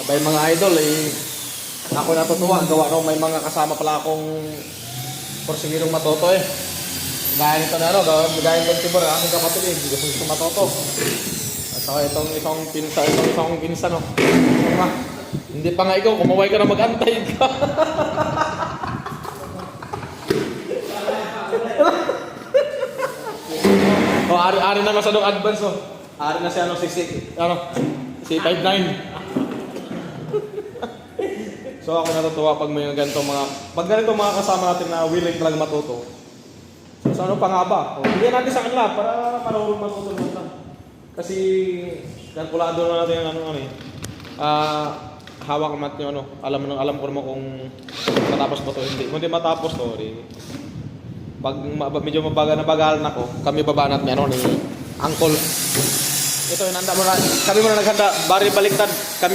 Abay mga idol, ako natutuwa. Gawa no, may mga kasama pala akong porsigirong matoto eh. Gaya nito na ano, gaya ng tibor, aking kapatid eh, gusto matoto. At saka itong isang pinsa no. Hindi pa nga ikaw, kumaway ka na mag-antay ka. Oh, ari na masadong advance oh. Ari na si ano si 59. So ako natutuwa pag may ganito mga kasama natin na willing talaga matuto. So ano pa nga ba? Bigyan natin sa kanila para marunong matuto naman. Kasi kalkulado na natin ang ano eh. Hawak mat yung ano, alam ko naman kung matapos ba to hindi. Kung hindi matapos to, pag medyo mabagal na ako, kami babanat ni ano ni Uncle. Ito inanda mo na, kami muna naghanda, bari baliktad. Kami